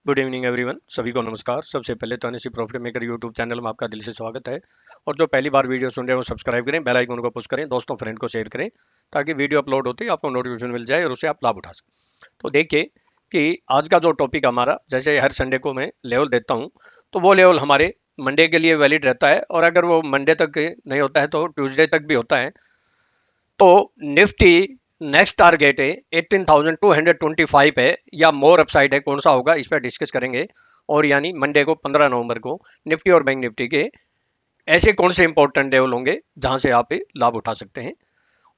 Good evening everyone, सभी को नमस्कार। सबसे पहले तो अनिसी प्रॉफिट मेकर यूट्यूब चैनल में आपका दिल से स्वागत है। और जो पहली बार वीडियो सुन रहे हैं वो सब्सक्राइब करें, बेल आइकन को पुश करें, दोस्तों फ्रेंड को शेयर करें ताकि वीडियो अपलोड होते ही आपको नोटिफिकेशन मिल जाए और उससे आप लाभ उठा सकें। तो देखिए कि आज का जो टॉपिक हमारा, जैसे हर संडे को मैं लेवल देता हूँ तो वो लेवल हमारे मंडे के लिए वैलिड रहता है, और अगर वो मंडे तक नहीं होता है तो ट्यूसडे तक भी होता है। तो निफ्टी नेक्स्ट टारगेट है 18,225 है या मोर अपसाइड है, कौन सा होगा इस पर डिस्कस करेंगे। और यानी मंडे को 15 नवंबर को निफ्टी और बैंक निफ्टी के ऐसे कौन से इंपॉर्टेंट लेवल होंगे जहां से आप लाभ उठा सकते हैं।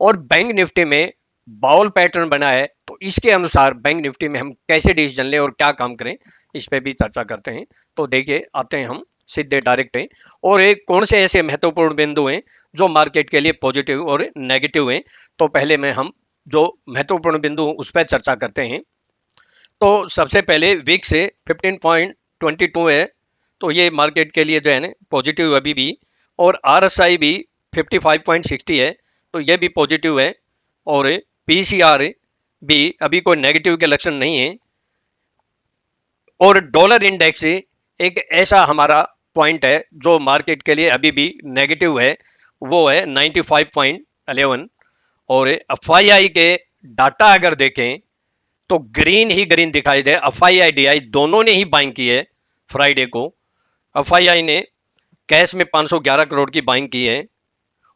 और बैंक निफ्टी में बाउल पैटर्न बना है, तो इसके अनुसार बैंक निफ्टी में हम कैसे डिसीजन लें और क्या काम करें, इस पे भी चर्चा करते हैं। तो देखिए आते हैं हम सीधे डायरेक्ट हैं, और एक कौन से ऐसे महत्वपूर्ण बिंदु हैं जो मार्केट के लिए पॉजिटिव और नेगेटिव हैं। तो पहले में हम जो महत्वपूर्ण बिंदु उस पर चर्चा करते हैं। तो सबसे पहले विक से 15.22 है, तो ये मार्केट के लिए जो है ना पॉजिटिव अभी भी। और आरएसआई भी 55.60 है, तो ये भी पॉजिटिव है। और पीसीआर भी अभी कोई नेगेटिव के लक्षण नहीं है। और डॉलर इंडेक्स एक ऐसा हमारा पॉइंट है जो मार्केट के लिए अभी भी नेगेटिव है, वो है 95.11। और एफआईआई के डाटा अगर देखें तो ग्रीन ही ग्रीन दिखाई दे। एफआईआई डीआई दोनों ने ही बाइंग की है फ्राइडे को। एफआईआई ने कैश में 511 करोड़ की बाइंग की है,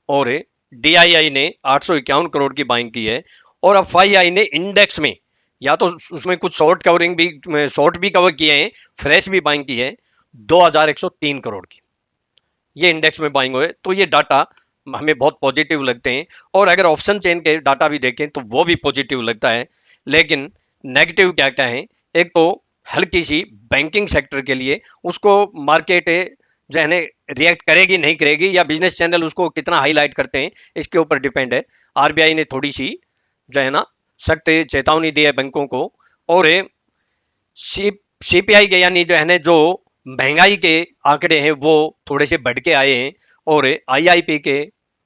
और डीआईआई ने 851 करोड़ की बाइंग की है। और एफआईआई ने इंडेक्स में या तो उसमें कुछ शॉर्ट कवरिंग भी, शॉर्ट भी कवर किए हैं, फ्रेश भी बाइंग की है 2103 करोड़ की, ये इंडेक्स में बाइंग हुए। तो ये डाटा हमें बहुत पॉजिटिव लगते हैं। और अगर ऑप्शन चेन के डाटा भी देखें तो वो भी पॉजिटिव लगता है। लेकिन नेगेटिव क्या क्या है, एक तो हल्की सी बैंकिंग सेक्टर के लिए उसको मार्केट जो है रिएक्ट करेगी नहीं करेगी, या बिजनेस चैनल उसको कितना हाईलाइट करते हैं, इसके ऊपर डिपेंड है। आरबीआई ने थोड़ी सी जो है ना सख्त चेतावनी दी है बैंकों को। और सीपीआई के यानी जो है ना जो महंगाई के आंकड़े हैं वो थोड़े से बढ़ के आए हैं, और आईआईपी के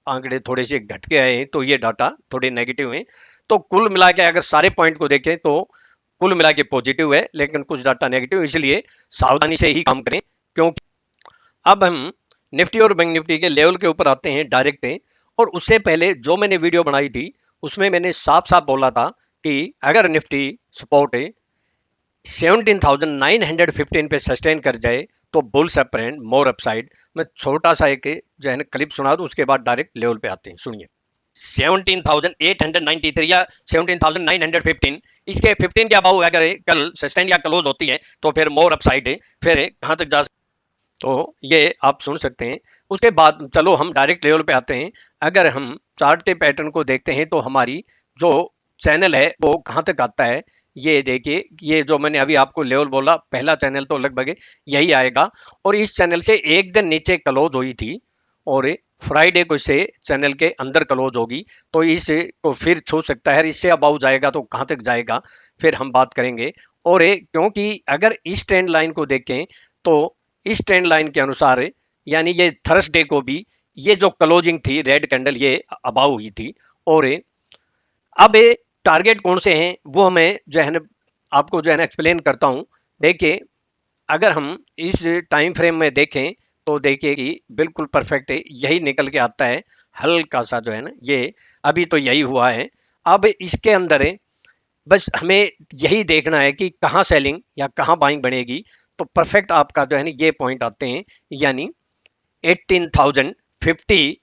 आंकड़े थोड़े से घट के आए हैं, तो ये डाटा थोड़े नेगेटिव हैं। तो कुल मिला के अगर सारे पॉइंट को देखें तो कुल मिला के पॉजिटिव है, लेकिन कुछ डाटा नेगेटिव, इसलिए सावधानी से ही काम करें। क्योंकि अब हम निफ्टी और बैंक निफ्टी के लेवल के ऊपर आते हैं डायरेक्ट हैं। और उससे पहले जो मैंने वीडियो बनाई थी उसमें मैंने साफ साफ बोला था कि अगर निफ्टी सपोर्ट 17,915 पे सस्टेन कर जाए तो बुल्स अप ट्रेंड मोर अपसाइड। मैं छोटा सा एक जो है ना क्लिप सुना दूं, उसके बाद डायरेक्ट लेवल पे आते हैं, सुनिए। 17,893 या 17,915, इसके 15 के अबाउ अगर कल सस्टेन या क्लोज होती है तो फिर मोर अपसाइड है, फिर कहां तक जा। तो ये आप सुन सकते हैं। उसके बाद चलो हम डायरेक्ट लेवल पे आते हैं। अगर हम चार्ट के पैटर्न को देखते हैं तो हमारी जो चैनल है वो कहाँ तक आता है, ये देखिए। ये जो मैंने अभी आपको लेवल बोला, पहला चैनल तो लगभग यही आएगा। और इस चैनल से एक दिन नीचे क्लोज हुई थी, और फ्राइडे को इसे चैनल के अंदर क्लोज होगी, तो इसे को फिर छू सकता है। इससे अबाउ जाएगा तो कहाँ तक जाएगा फिर हम बात करेंगे। और क्योंकि अगर इस ट्रेंड लाइन को देखें तो इस ट्रेंड लाइन के अनुसार यानी ये थर्सडे को भी ये जो क्लोजिंग थी रेड कैंडल ये अबाउ हुई थी। और अब टारगेट कौन से हैं वो मैं जो है ना आपको जो है ना एक्सप्लेन करता हूं। देखिए अगर हम इस टाइम फ्रेम में देखें तो देखिए कि बिल्कुल परफेक्ट है, यही निकल के आता है। हल्का सा जो है ना ये अभी तो यही हुआ है। अब इसके अंदर बस हमें यही देखना है कि कहाँ सेलिंग या कहाँ बाइंग बनेगी। तो परफेक्ट आपका जो है ना ये पॉइंट आते हैं, यानी 18,050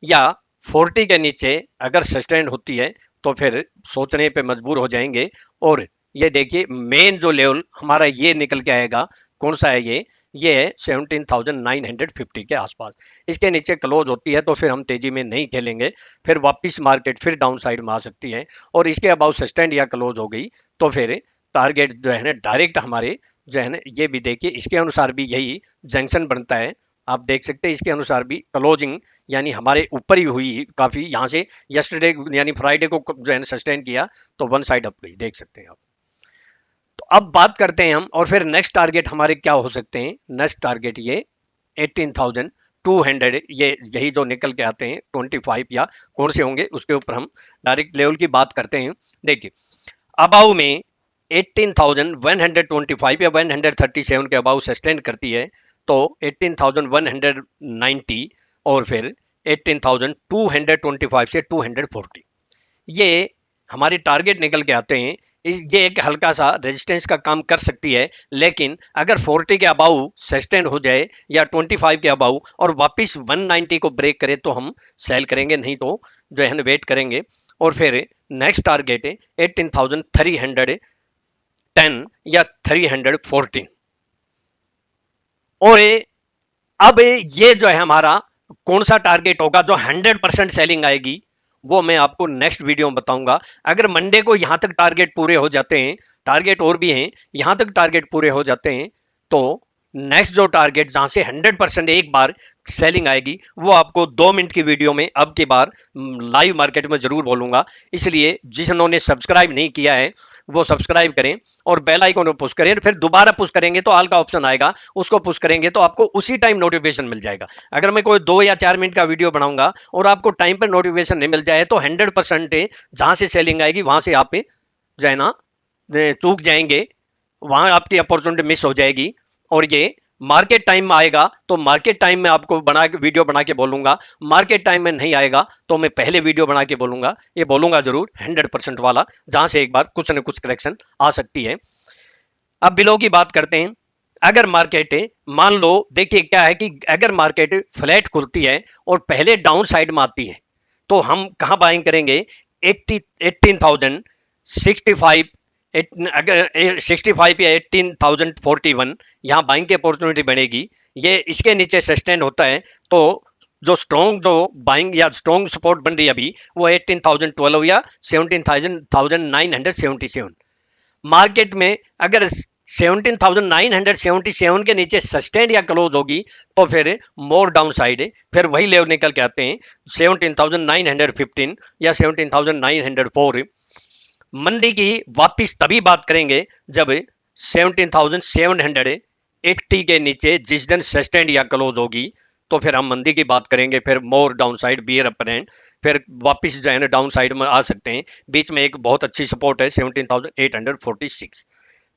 या 40 के नीचे अगर सस्टेन होती है तो फिर सोचने पे मजबूर हो जाएंगे। और ये देखिए मेन जो लेवल हमारा ये निकल के आएगा, कौन सा है ये है 17,950 के आसपास। इसके नीचे क्लोज होती है तो फिर हम तेजी में नहीं खेलेंगे, फिर वापस मार्केट फिर डाउन साइड में आ सकती है। और इसके अबाउ सस्टेन या क्लोज हो गई तो फिर टारगेट जो है ना डायरेक्ट हमारे जो है ना ये भी देखिए इसके अनुसार भी यही जंक्शन बनता है। आप देख सकते हैं इसके अनुसार भी क्लोजिंग यानी हमारे ऊपर ही हुई काफी, यहाँ से यस्टरडे यानी फ्राइडे को जो है सस्टेन किया तो वन साइड अप गई, देख सकते हैं आप। तो अब बात करते हैं हम, और फिर नेक्स्ट टारगेट हमारे क्या हो सकते हैं। नेक्स्ट टारगेट ये 18,200, ये यही जो निकल के आते हैं 25 या कौन से होंगे उसके ऊपर हम डायरेक्ट लेवल की बात करते हैं। देखिए अबाउ में 18,125 या 137 के अबाउ सस्टेन करती है तो 18,190 और फिर 18,225 से 240 ये हमारे टारगेट निकल के आते हैं। ये एक हल्का सा रेजिस्टेंस का काम कर सकती है, लेकिन अगर 40 के अबाउ सस्टेन हो जाए या 25 के अबाउ और वापस 190 को ब्रेक करे तो हम सेल करेंगे, नहीं तो जो है वेट करेंगे। और फिर नेक्स्ट टारगेट है 18,310 या 314। और अब ये जो है हमारा कौन सा टारगेट होगा जो 100% सेलिंग आएगी, वो मैं आपको नेक्स्ट वीडियो में बताऊंगा। अगर मंडे को यहां तक टारगेट पूरे हो जाते हैं, टारगेट और भी हैं, यहां तक टारगेट पूरे हो जाते हैं तो नेक्स्ट जो टारगेट जहां से 100% एक बार सेलिंग आएगी वो आपको 2 मिनट की वीडियो में अब की बार लाइव मार्केट में जरूर बोलूंगा। इसलिए जिन्होंने सब्सक्राइब नहीं किया है वो सब्सक्राइब करें और बेल आइकन को पुश करें। फिर दोबारा पुश करेंगे तो ऑल का ऑप्शन आएगा, उसको पुश करेंगे तो आपको उसी टाइम नोटिफिकेशन मिल जाएगा। अगर मैं कोई 2 या 4 मिनट का वीडियो बनाऊंगा और आपको टाइम पर नोटिफिकेशन नहीं मिल जाए तो 100% जहां से सेलिंग आएगी वहां से आप जो है ना चूक जाएंगे, वहां आपकी अपॉर्चुनिटी मिस हो जाएगी। और ये मार्केट टाइम में आएगा तो मार्केट टाइम में आपको बना के वीडियो बना के बोलूंगा, मार्केट टाइम में नहीं आएगा तो मैं पहले वीडियो बना के बोलूंगा। ये बोलूंगा जरूर 100% वाला, जहां से एक बार कुछ न कुछ करेक्शन आ सकती है। अब बिलो की बात करते हैं। अगर मार्केट मान लो, देखिए क्या है कि अगर मार्केट फ्लैट खुलती है और पहले डाउन साइड में आती है तो हम कहां बाइंग करेंगे? 18,065, अगर 65 या 18,041 यहाँ बाइंग की अपॉर्चुनिटी बनेगी। ये इसके नीचे सस्टेन होता है तो जो स्ट्रॉन्ग जो बाइंग या स्ट्रॉन्ग सपोर्ट बन रही है अभी वो 18,012 या 17,977। मार्केट में अगर 17,977 के नीचे सस्टेन या क्लोज होगी तो फिर मोर डाउन साइड है, फिर वही लेवल निकल के आते हैं 17,915 या 17,904। मंदी की वापिस तभी बात करेंगे जब 17,780 के नीचे जिस दिन सस्टेन या क्लोज होगी तो फिर हम मंदी की बात करेंगे। फिर more down side bear upper end, फिर वापस जो है ना डाउन साइड में आ सकते हैं। बीच में एक बहुत अच्छी सपोर्ट है 17,846।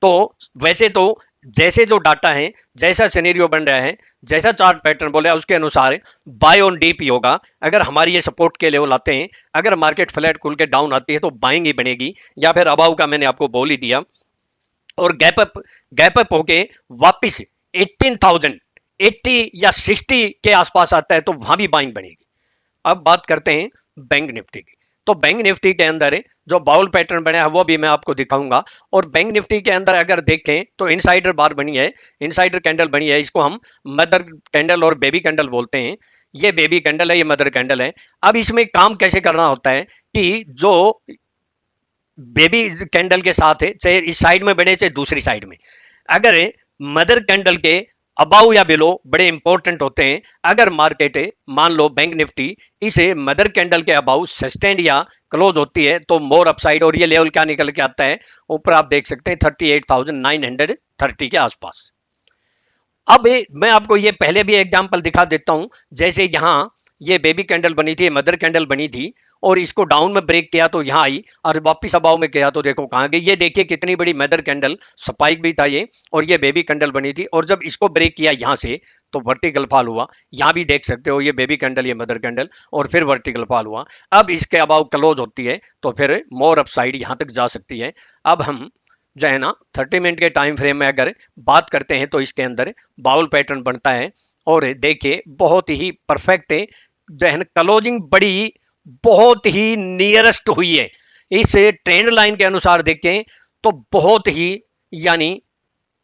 तो वैसे तो जैसे जो डाटा है, जैसा सिनेरियो बन रहा है, जैसा चार्ट पैटर्न बोला उसके अनुसार बाय ऑन डीप ही होगा। अगर हमारी ये सपोर्ट के लेवल आते हैं, अगर मार्केट फ्लैट खुल के डाउन आती है तो बाइंग ही बनेगी या फिर अबाव का मैंने आपको बोल ही दिया। और गैप अप होके वापिस 18,080 या 60 के आसपास आता है तो वहां भी बाइंग बनेगी। अब बात करते हैं बैंक निफ्टी की। तो बैंक निफ्टी के अंदर जो बाउल पैटर्न बना है वो भी मैं आपको दिखाऊंगा। और बैंक निफ्टी के अंदर अगर देखें तो इनसाइडर बार बनी है, इनसाइडर कैंडल बनी है, इसको हम मदर कैंडल और बेबी कैंडल बोलते हैं। ये बेबी कैंडल है, ये मदर कैंडल है। अब इसमें काम कैसे करना होता है कि जो बेबी कैंडल के साथ है, चाहे इस साइड में बने चाहे दूसरी साइड में, अगर मदर कैंडल के अबाउ या बिलो बड़े इंपॉर्टेंट होते हैं। अगर मार्केट मान लो बैंक निफ्टी इसे मदर कैंडल के अबाउ सस्टेंड या क्लोज होती है तो मोर अपसाइड। और ये लेवल क्या निकल के आता है? ऊपर आप देख सकते हैं 38,930 के आसपास। अब मैं आपको ये पहले भी एग्जांपल दिखा देता हूं। जैसे यहां ये बेबी कैंडल बनी थी, मदर कैंडल बनी थी और इसको डाउन में ब्रेक किया तो यहां आई और वापिस अबाव में किया तो देखो कहां गई। ये देखिए कितनी बड़ी मदर कैंडल, स्पाइक भी था ये, और ये बेबी कैंडल बनी थी। और जब इसको ब्रेक किया यहां से तो वर्टिकल फॉल हुआ। यहां भी देख सकते हो ये बेबी कैंडल, ये मदर कैंडल, और फिर वर्टिकल फॉल हुआ। अब इसके अबाव क्लोज होती है तो फिर मोर अपसाइड यहां तक जा सकती है। अब हम जो है ना 30 मिनट के टाइम फ्रेम में अगर बात करते हैं तो इसके अंदर बाउल पैटर्न बनता है। और देखिए बहुत ही परफेक्ट है, जो है ना क्लोजिंग बड़ी बहुत ही नियरेस्ट हुई है। इस ट्रेंड लाइन के अनुसार देखें तो बहुत ही यानी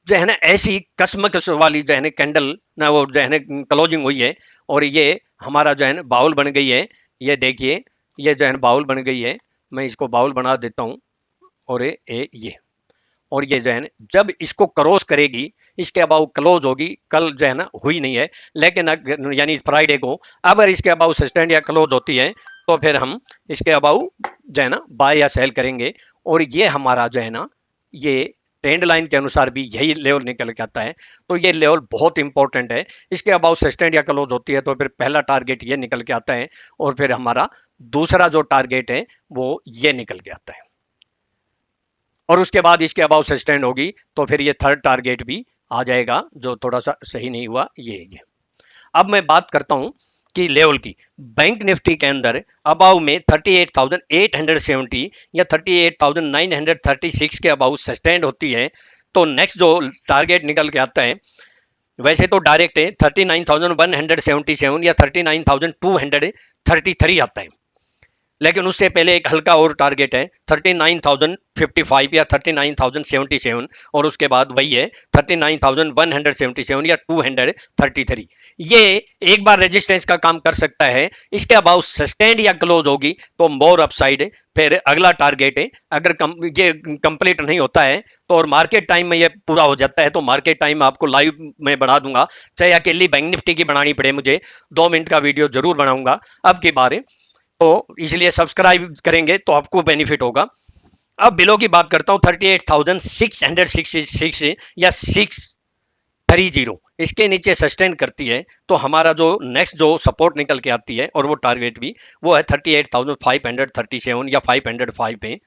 जो है ना ऐसी कसमकस वाली जो है ना कैंडल ना वो जो है ना क्लोजिंग हुई है। और ये हमारा जो है ना बाउल बन गई है। ये देखिए ये जो है ना बाउल बन गई है। मैं इसको बाउल बना देता हूं। और ये और ये जो है ना जब इसको क्रॉस करेगी इसके अबाउ क्लोज होगी। कल जो है ना हुई नहीं है, लेकिन यानी फ्राइडे को अगर इसके अबाउ सस्टेंड या क्लोज होती है तो फिर हम इसके अबाउ जो है ना बाय या सेल करेंगे। और ये हमारा जो है ना ये ट्रेंड लाइन के अनुसार भी यही लेवल निकल के आता है। तो ये लेवल बहुत इंपॉर्टेंट है। इसके अबाउ सस्टेंड या क्लोज होती है तो फिर पहला टारगेट ये निकल के आता है और फिर हमारा दूसरा जो टारगेट है वो ये निकल के आता है। और उसके बाद इसके अबाउ सस्टेन होगी तो फिर ये थर्ड टारगेट भी आ जाएगा, जो थोड़ा सा सही नहीं हुआ ये। अब मैं बात करता हूं कि लेवल की। बैंक निफ्टी के अंदर अबाउ में 38,870 या 38,936 के अबाउ सस्टेंड होती है, तो नेक्स्ट जो टारगेट निकल के आता है, वैसे तो डायरेक्ट है 39,177 या 39,233 आता है, लेकिन उससे पहले एक हल्का और टारगेट है 39,055 या 39,077, और उसके बाद वही है 39,177 या 233। ये एक बार रेजिस्टेंस का काम कर सकता है, इसके अबाउट सस्टेंड या क्लोज होगी तो मोर अपसाइड, फिर अगला टारगेट है। अगर ये कंप्लीट नहीं होता है तो और मार्केट टाइम में ये पूरा हो जाता है तो मार्केट टाइम में आपको लाइव में बढ़ा दूंगा, चाहे अकेली बैंक निफ्टी की बनानी पड़े मुझे, 2 मिनट का वीडियो जरूर बनाऊंगा अब की बार, तो इसलिए सब्सक्राइब करेंगे तो आपको बेनिफिट होगा। अब बिलो की बात करता हूं 38,666 या 630, इसके नीचे सस्टेन करती है तो हमारा जो नेक्स्ट जो सपोर्ट निकल के आती है और वो टारगेट भी वो है 38,537 या 505 पे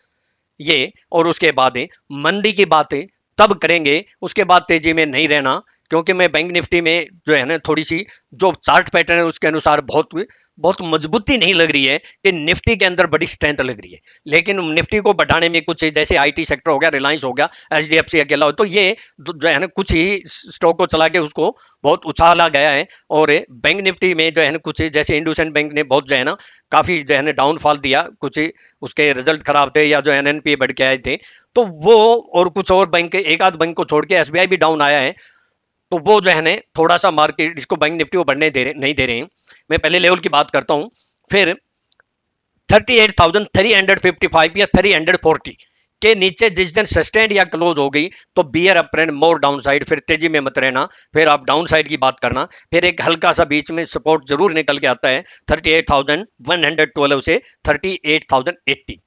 ये। और उसके बाद मंदी की बातें तब करेंगे, उसके बाद तेजी में नहीं रहना, क्योंकि मैं बैंक निफ्टी में जो है ना थोड़ी सी जो चार्ट पैटर्न है उसके अनुसार बहुत बहुत मजबूती नहीं लग रही है कि निफ्टी के अंदर बड़ी स्ट्रेंथ लग रही है, लेकिन निफ्टी को बढ़ाने में कुछ जैसे आईटी सेक्टर हो गया, रिलायंस हो गया, एचडीएफसी अकेला हो, तो ये जो है ना कुछ ही स्टॉक को चला के उसको बहुत उछाला गया है। और बैंक निफ्टी में जो है ना कुछ जैसे इंडसइंड बैंक ने बहुत जो है ना काफी जो है ना डाउनफॉल दिया, कुछ उसके रिजल्ट खराब थे या जो एनएनपी बढ़ के आए थे, तो वो और कुछ और बैंक, एक आध बैंक को छोड़ के एसबीआई भी डाउन आया है, तो वो जो है ना थोड़ा सा मार्केट इसको बैंक निफ्टी को बढ़ने नहीं दे रहे हैं। मैं पहले लेवल की बात करता हूं, फिर 38,355 या 340 के नीचे जिस दिन सस्टेंड या क्लोज हो गई तो beer up more down side, फिर तेजी में मत रहना, फिर आप डाउन साइड की बात करना, फिर एक हल्का सा बीच में सपोर्ट जरूर निकल के आता है 38,112 से 38,080,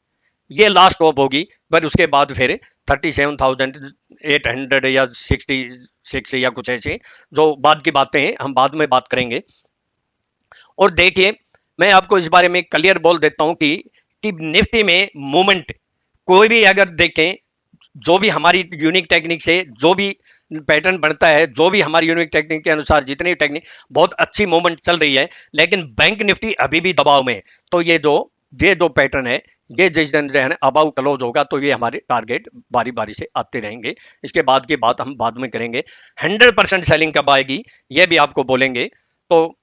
ये लास्ट टॉप होगी, पर उसके बाद फिर 37,800 या 66 या कुछ ऐसे जो बाद की बातें हैं हम बाद में बात करेंगे। और देखिए मैं आपको इस बारे में क्लियर बोल देता हूं कि निफ्टी में मूवमेंट कोई भी अगर देखें, जो भी हमारी यूनिक टेक्निक से जो भी पैटर्न बनता है, जो भी हमारी यूनिक टेक्निक के अनुसार जितनी टेक्निक बहुत अच्छी मूवमेंट चल रही है, लेकिन बैंक निफ्टी अभी भी दबाव में है, तो ये जो पैटर्न है ये जिस दिन जो है अबाउ क्लोज होगा तो ये हमारे टारगेट बारी बारी से आते रहेंगे। इसके बाद की बात हम बाद में करेंगे। 100% सेलिंग कब आएगी ये भी आपको बोलेंगे। तो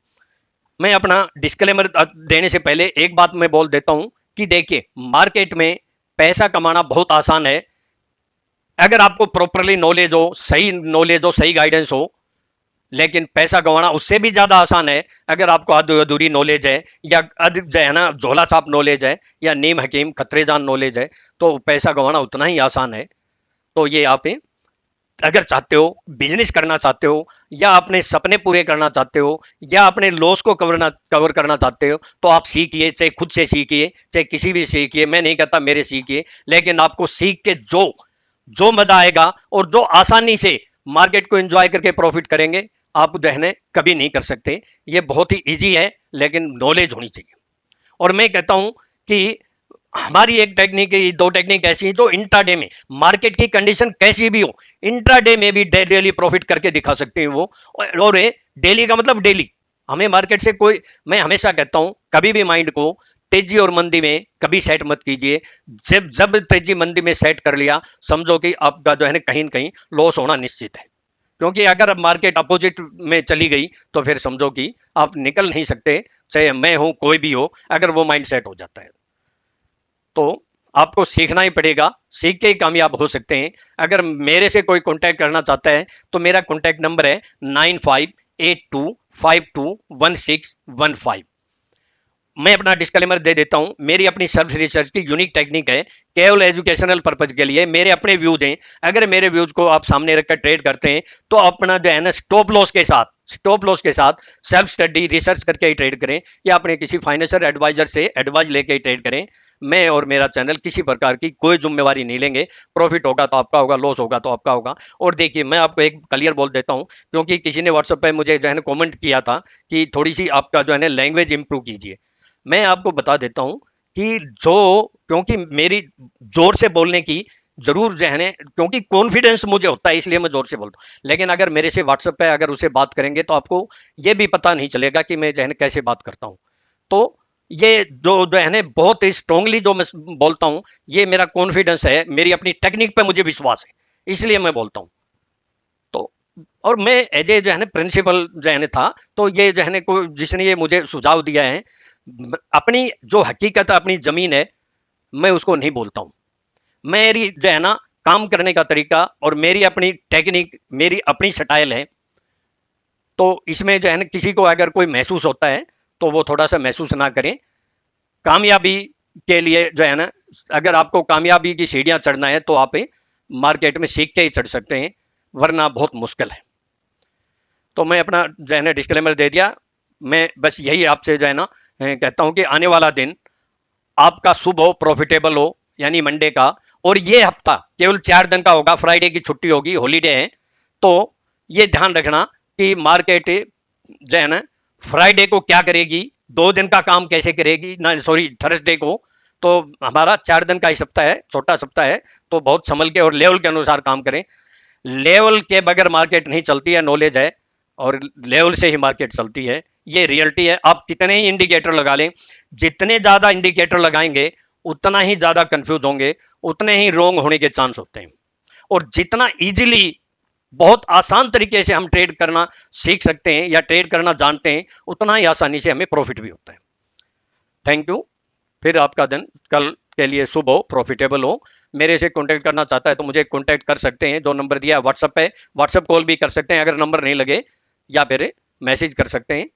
मैं अपना डिस्क्लेमर देने से पहले एक बात मैं बोल देता हूं कि देखिए मार्केट में पैसा कमाना बहुत आसान है, अगर आपको प्रॉपरली नॉलेज हो, सही नॉलेज हो, सही गाइडेंस हो, लेकिन पैसा गंवाना उससे भी ज्यादा आसान है अगर आपको अधूरी नॉलेज है या अधिक जो है ना झोला छाप नॉलेज है या नीम हकीम खतरेजान नॉलेज है, तो पैसा गंवाना उतना ही आसान है। तो ये आप अगर चाहते हो बिजनेस करना चाहते हो या अपने सपने पूरे करना चाहते हो या अपने लॉस को कवर करना चाहते हो तो आप सीखिए, चाहे खुद से सीखिए, चाहे किसी भी सीखिए, मैं नहीं कहता मेरे सीखिए, लेकिन आपको सीख के जो जो मजा आएगा और जो आसानी से मार्केट को एंजॉय करके प्रॉफिट करेंगे, आप दहने कभी नहीं कर सकते। ये बहुत ही इजी है लेकिन नॉलेज होनी चाहिए। और मैं कहता हूं कि हमारी एक टेक्निक है, दो टेक्निक ऐसी है जो इंट्राडे में मार्केट की कंडीशन कैसी भी हो इंट्राडे में भी डेली प्रॉफिट करके दिखा सकते हैं वो। और डेली का मतलब डेली, हमें मार्केट से कोई, मैं हमेशा कहता हूं कभी भी माइंड को तेजी और मंदी में कभी सेट मत कीजिए। जब जब तेजी मंदी में सेट कर लिया समझो कि आपका जो है ना कहीं न कहीं लॉस होना निश्चित है, क्योंकि अगर अब मार्केट अपोजिट में चली गई तो फिर समझो कि आप निकल नहीं सकते, चाहे मैं हूं कोई भी हो, अगर वो माइंड सेट हो जाता है तो आपको सीखना ही पड़ेगा, सीख के ही कामयाब हो सकते हैं। अगर मेरे से कोई कांटेक्ट करना चाहता है तो मेरा कांटेक्ट नंबर है 9582521615। मैं अपना डिस्क्लेमर दे देता हूं, मेरी अपनी सेल्फ रिसर्च की यूनिक टेक्निक है, केवल एजुकेशनल पर्पज के लिए, मेरे अपने व्यूज हैं। अगर मेरे व्यूज को आप सामने रखकर ट्रेड करते हैं तो अपना जो है ना स्टॉप लॉस के साथ सेल्फ स्टडी रिसर्च करके ही ट्रेड करें या अपने किसी फाइनेंशियल एडवाइजर से एडवाइस लेके ही ट्रेड करें। मैं और मेरा चैनल किसी प्रकार की कोई जिम्मेवारी नहीं लेंगे, प्रॉफिट होगा तो आपका होगा, लॉस होगा तो आपका होगा। और देखिए मैं आपको एक क्लियर बोल देता हूं, क्योंकि किसी ने व्हाट्सएप पे मुझे जो है ना कमेंट किया था कि थोड़ी सी आपका जो है ना लैंग्वेज इंप्रूव कीजिए। मैं आपको बता देता हूं कि जो, क्योंकि मेरी जोर से बोलने की जरूर जो है ना, क्योंकि कॉन्फिडेंस मुझे होता है इसलिए मैं जोर से बोलता हूँ। लेकिन अगर मेरे से व्हाट्सएप पे अगर उसे बात करेंगे तो आपको ये भी पता नहीं चलेगा कि मैं जो है ना कैसे बात करता हूँ। तो ये जो है ना बहुत ही स्ट्रांगली जो मैं बोलता हूँ, ये मेरा कॉन्फिडेंस है, मेरी अपनी टेक्निक पे मुझे विश्वास है, इसलिए मैं बोलता हूँ। तो और मैं एज ए जो है ना प्रिंसिपल जो है ना था, तो ये जो है ना को जिसने ये मुझे सुझाव दिया है, अपनी जो हकीकत अपनी जमीन है, मैं उसको नहीं बोलता हूँ। मेरी जो है ना काम करने का तरीका और मेरी अपनी टेक्निक, मेरी अपनी स्टाइल है। तो इसमें जो है ना किसी को अगर कोई महसूस होता है तो वो थोड़ा सा महसूस ना करें। कामयाबी के लिए जो है ना, अगर आपको कामयाबी की सीढ़ियां चढ़ना है तो आप मार्केट में सीख के ही चढ़ सकते हैं, वरना बहुत मुश्किल है। तो मैं अपना जो है ना डिस्क्लेमर दे दिया। मैं बस यही आपसे जो है ना कहता हूं कि आने वाला दिन आपका शुभ हो, प्रॉफिटेबल हो, यानी मंडे का। और ये हफ्ता केवल 4 दिन का होगा, फ्राइडे की छुट्टी होगी, हॉलीडे है। तो ये ध्यान रखना कि मार्केट जो है ना फ्राइडे को क्या करेगी, 2 दिन का काम कैसे करेगी ना, सॉरी थर्सडे को। तो हमारा 4 दिन का ही सप्ताह है, छोटा सप्ताह है। तो बहुत संभल के और लेवल के अनुसार काम करें। लेवल के बगैर मार्केट नहीं चलती है, नॉलेज है, और लेवल से ही मार्केट चलती है। ये रियलिटी है। आप कितने ही इंडिकेटर लगा लें, जितने ज्यादा इंडिकेटर लगाएंगे उतना ही ज्यादा कंफ्यूज होंगे, उतने ही रोंग होने के चांस होते हैं। और जितना इजीली, बहुत आसान तरीके से हम ट्रेड करना सीख सकते हैं या ट्रेड करना जानते हैं, उतना ही आसानी से हमें प्रॉफिट भी होता है। Thank you. फिर आपका दिन कल के लिए शुभ हो, प्रॉफिटेबल हो। मेरे से कांटेक्ट करना चाहता है तो मुझे कांटेक्ट कर सकते हैं, जो नंबर दिया है व्हाट्सएप पे, व्हाट्सएप कॉल भी कर सकते हैं अगर नंबर नहीं लगे, या फिर मैसेज कर सकते हैं।